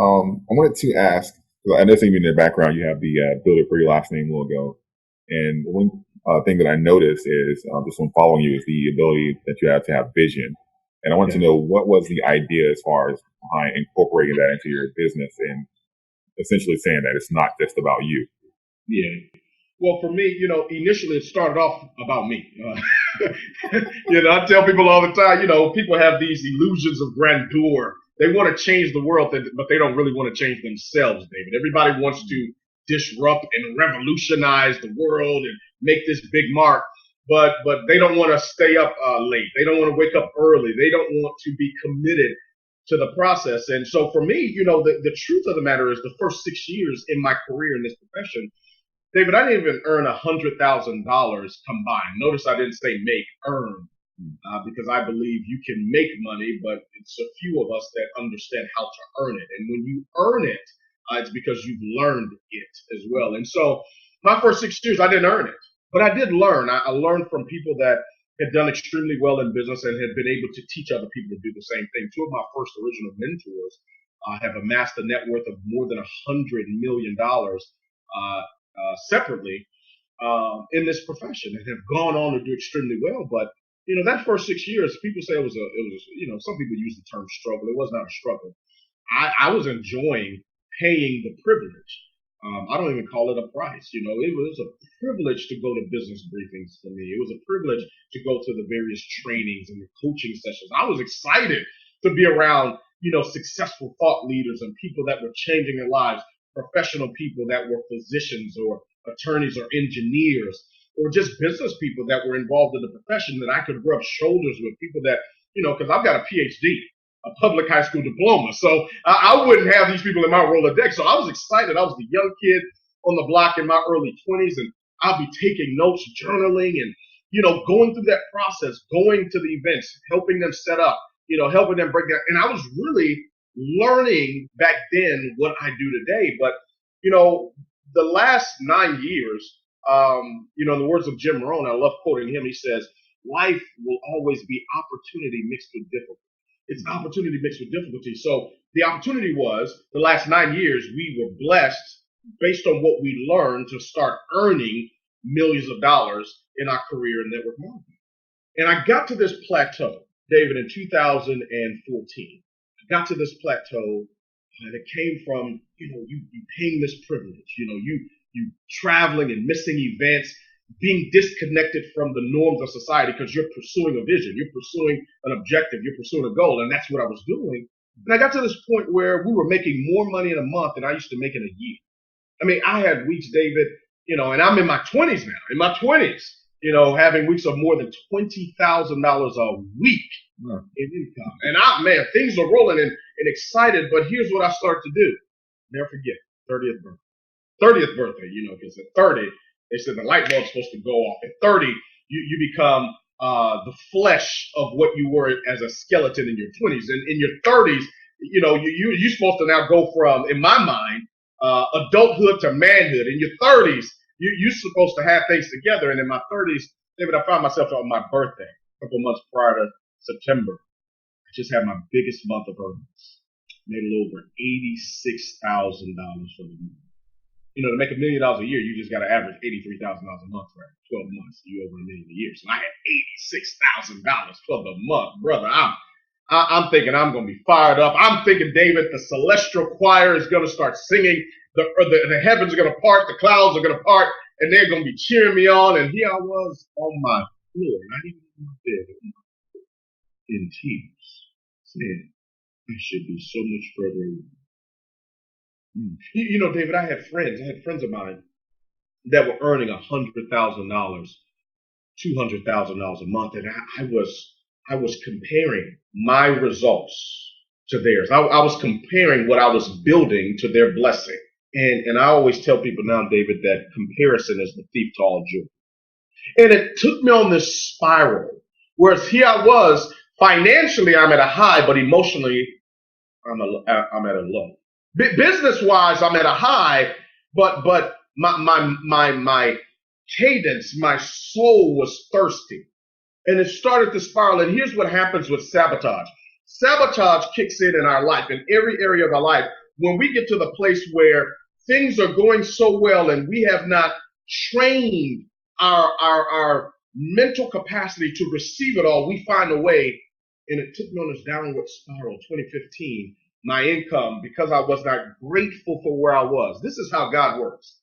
I wanted to ask, 'cause I know even in the background you have the Build It for Your Last Name logo. And one thing that I noticed is just when following you is the ability that you have to have vision. And I wanted to Yes. know what was the idea as far as behind incorporating that into your business and essentially saying that it's not just about you. Yeah. Well, for me, initially it started off about me. I tell people all the time, people have these illusions of grandeur. They want to change the world, but they don't really want to change themselves, David. Everybody wants to disrupt and revolutionize the world and make this big mark, but they don't want to stay up late. They don't want to wake up early. They don't want to be committed to the process. And so for me, the truth of the matter is the first 6 years in my career in this profession, David, I didn't even earn $100,000 combined. Notice I didn't say make, earn, because I believe you can make money, but it's a few of us that understand how to earn it. And when you earn it, it's because you've learned it as well. And so my first 6 years, I didn't earn it, but I did learn. I learned from people that had done extremely well in business and had been able to teach other people to do the same thing. Two of my first original mentors have amassed a net worth of more than $100 million separately in this profession and have gone on to do extremely well. But that first 6 years, people say it was some people use the term struggle. It was not a struggle. I was enjoying paying the privilege. I don't even call it a price. It was a privilege to go to business briefings for me. It was a privilege to go to the various trainings and the coaching sessions. I was excited to be around, successful thought leaders and people that were changing their lives, professional people that were physicians or attorneys or engineers or just business people that were involved in the profession that I could rub shoulders with, people that, because I've got a PhD, a public high school diploma. So I wouldn't have these people in my Rolodex. So I was excited. I was the young kid on the block in my early 20s, and I'll be taking notes, journaling, and, going through that process, going to the events, helping them set up, helping them break down. And I was really learning back then what I do today. But, the last 9 years, in the words of Jim Rohn, I love quoting him. He says, life will always be opportunity mixed with difficulty. It's opportunity mixed with difficulty. So the opportunity was the last 9 years, we were blessed based on what we learned to start earning millions of dollars in our career in network marketing. And I got to this plateau, David, in 2014. I got to this plateau that came from, you paying this privilege, you traveling and missing events, being disconnected from the norms of society because you're pursuing a vision, you're pursuing an objective, you're pursuing a goal, and that's what I was doing. And I got to this point where we were making more money in a month than I used to make in a year. I mean, I had weeks, David, and I'm in my 20s now, having weeks of more than $20,000 a week in income. And things are rolling and excited, but here's what I started to do. Never forget, 30th birthday, because at 30, they said the light bulb's supposed to go off. At 30, you become the flesh of what you were as a skeleton in your 20s. And in your 30s, you're supposed to now go from, in my mind, adulthood to manhood. In your 30s, you're supposed to have things together. And in my 30s, David, I found myself on my birthday, a couple months prior to September. I just had my biggest month of earnings. Made a little over $86,000 for the month. To make $1 million a year, you just got to average $83,000 a month for 12 months. You over $1 million a year. So I had $86,000 for the month, brother. I'm thinking I'm going to be fired up. I'm thinking, David, the celestial choir is going to start singing. The heavens are going to part. The clouds are going to part. And they're going to be cheering me on. And here I was on my floor, not even in my bed, in tears, saying, I should be so much further along. David, I had friends of mine that were earning $100,000, $200,000 a month. And I was comparing my results to theirs. I was comparing what I was building to their blessing. And I always tell people now, David, that comparison is the thief to all joy. And it took me on this spiral, whereas here I was, financially I'm at a high, but emotionally I'm at a low. Business-wise, I'm at a high, but my cadence, my soul was thirsty. And it started to spiral. And here's what happens with sabotage. Sabotage kicks in our life, in every area of our life. when we get to the place where things are going so well and we have not trained our mental capacity to receive it all, we find a way, and it took me on this downward spiral. 2015, my income, because I was not grateful for where I was. This is how God works.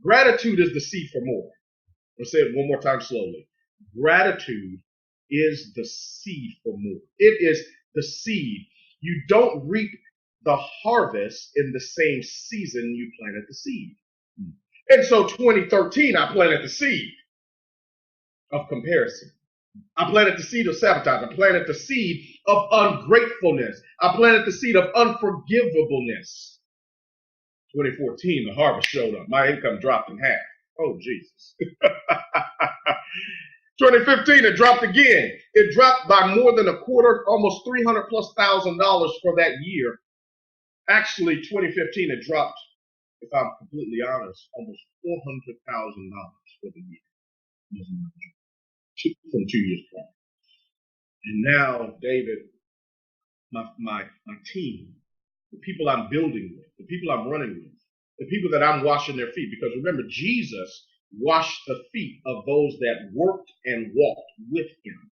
Gratitude is the seed for more. I'll say it one more time slowly. Gratitude is the seed for more. It is the seed. You don't reap the harvest in the same season you planted the seed. And so 2013, I planted the seed of comparison. I planted the seed of sabotage. I planted the seed of ungratefulness. I planted the seed of unforgivableness. 2014, the harvest showed up. My income dropped in half. Oh, Jesus. 2015, it dropped again. It dropped by more than a quarter, almost $300,000+ for that year. Actually, 2015, it dropped, if I'm completely honest, almost $400,000 for the year. From 2 years prior. And now, David, my team, the people I'm building with, the people I'm running with, the people that I'm washing their feet. Because remember, Jesus washed the feet of those that worked and walked with him.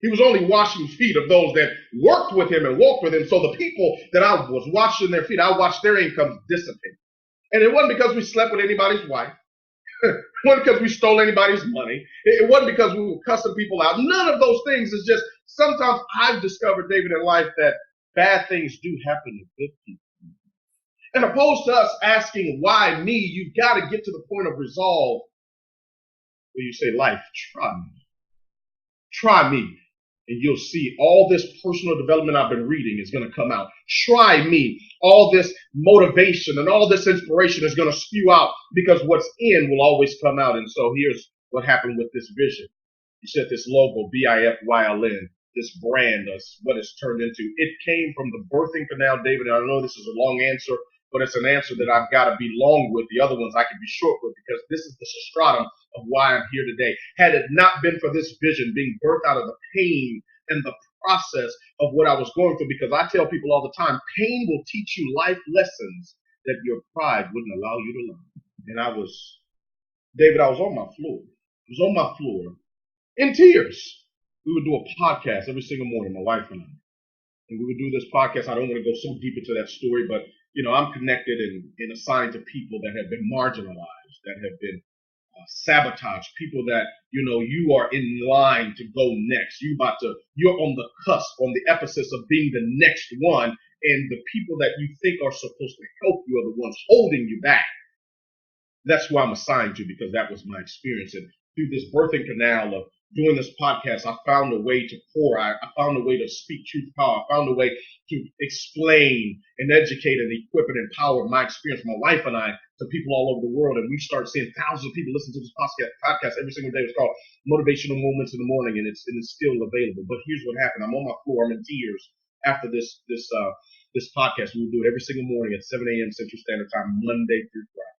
He was only washing the feet of those that worked with him and walked with him. So the people that I was washing their feet, I watched their incomes dissipate. And it wasn't because we slept with anybody's wife. It wasn't because we stole anybody's money. It wasn't because we were cussing people out. None of those things. It's just sometimes I've discovered, David, in life that bad things do happen to good people. And opposed to us asking, why me, you've got to get to the point of resolve where you say, life, try me. Try me. And you'll see all this personal development I've been reading is going to come out. Try me. All this motivation and all this inspiration is going to spew out because what's in will always come out. And so here's what happened with this vision. You said this logo, BIFYLN, this brand, what it's turned into. It came from the birthing canal, David. I know this is a long answer, but it's an answer that I've got to be long with. The other ones I can be short with because this is the substratum of why I'm here today. Had it not been for this vision being birthed out of the pain and the process of what I was going through, because I tell people all the time, pain will teach you life lessons that your pride wouldn't allow you to learn. And I was on my floor. I was on my floor in tears. We would do a podcast every single morning, my wife and I. And we would do this podcast. I don't want to go so deep into that story, but I'm connected and assigned to people that have been marginalized, that have been sabotaged, people that, you are in line to go next. You're on the cusp, on the epicenter of being the next one. And the people that you think are supposed to help you are the ones holding you back. That's why I'm assigned to, because that was my experience. And through this birthing canal of doing this podcast, I found a way to pour. I found a way to speak truth power. I found a way to explain and educate and equip and empower my experience, my wife and I, to people all over the world. And we start seeing thousands of people listen to this podcast every single day. It's called Motivational Moments in the Morning, and it's still available. But here's what happened. I'm on my floor. I'm in tears after this podcast. We do it every single morning at 7 a.m. Central Standard Time, Monday through Friday.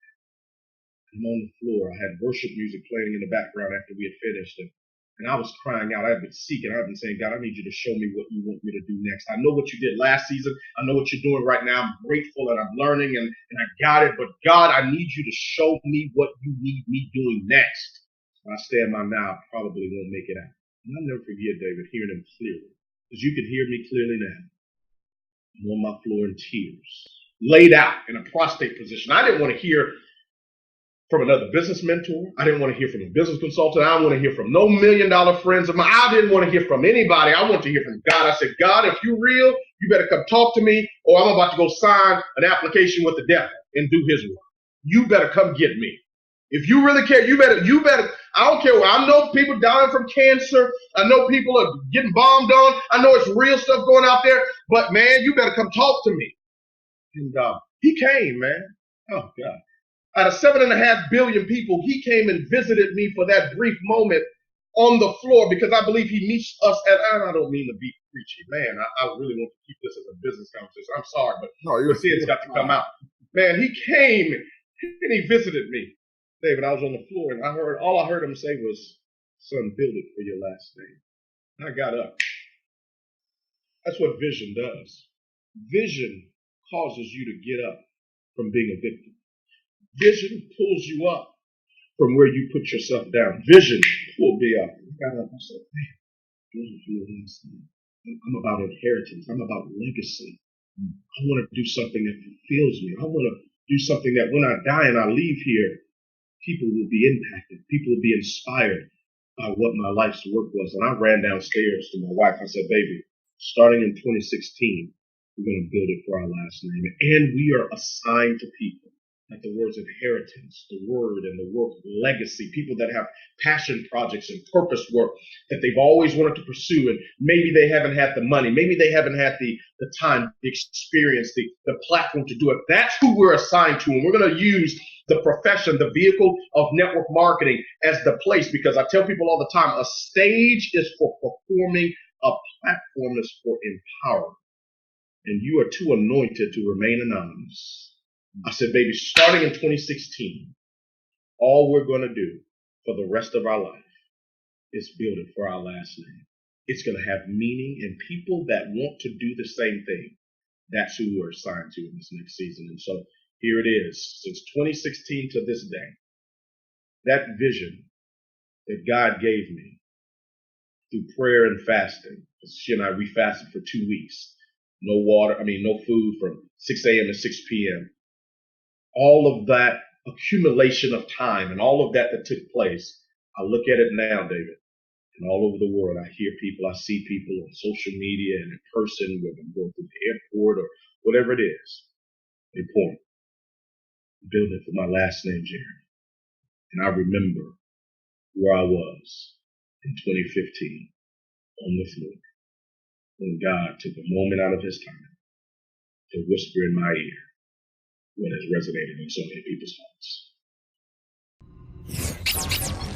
I'm on the floor. I had worship music playing in the background after we had finished. And I was crying out. I've been seeking. I've been saying, God, I need you to show me what you want me to do next. I know what you did last season. I know what you're doing right now. I'm grateful and I'm learning and I got it. But God, I need you to show me what you need me doing next. When I stay in my now, I probably won't make it out. And I'll never forget, David, hearing him clearly. Because you can hear me clearly now. I'm on my floor in tears, laid out in a prostrate position. I didn't want to hear from another business mentor. I didn't want to hear from a business consultant. I didn't want to hear from no $1 million friends of mine. I didn't want to hear from anybody. I want to hear from God. I said, God, if you're real, you better come talk to me, or I'm about to go sign an application with the devil and do his work. You better come get me. If you really care, you better, I don't care. I know people dying from cancer. I know people are getting bombed on. I know it's real stuff going out there, but man, you better come talk to me. And he came, man. Oh God. Out of 7.5 billion people, he came and visited me for that brief moment on the floor because I believe he meets us at, I don't mean to be preachy, man. I really want to keep this as a business conversation. I'm sorry, but it's got to come out. Man, he came and he visited me. David, I was on the floor and all I heard him say was, son, build it for your last day. And I got up. That's what vision does. Vision causes you to get up from being a victim. Vision pulls you up from where you put yourself down. Vision pulled me up. I got up. I said, man, I'm about inheritance. I'm about legacy. I want to do something that fulfills me. I want to do something that when I die and I leave here, people will be impacted. People will be inspired by what my life's work was. And I ran downstairs to my wife. I said, baby, starting in 2016, we're going to build it for our last name. And we are assigned to people. Like the words inheritance, the word and the work legacy, people that have passion projects and purpose work that they've always wanted to pursue, and maybe they haven't had the money, maybe they haven't had the time, the experience, the platform to do it. That's who we're assigned to, and we're going to use the profession, the vehicle of network marketing as the place, because I tell people all the time, a stage is for performing, a platform is for empowerment, and you are too anointed to remain anonymous. I said, baby, starting in 2016, all we're going to do for the rest of our life is build it for our last name. It's going to have meaning, and people that want to do the same thing, that's who we're assigned to in this next season. And so here it is. Since 2016 to this day, that vision that God gave me through prayer and fasting, she and I, we fasted for 2 weeks. No food from 6 a.m. to 6 p.m. All of that accumulation of time and all of that took place, I look at it now, David, and all over the world, I hear people, I see people on social media and in person, whether I'm going through the airport or whatever it is, they point, building for my last name, Jarrod. And I remember where I was in 2015 on the floor when God took a moment out of his time to whisper in my ear what has resonated in so many people's hearts.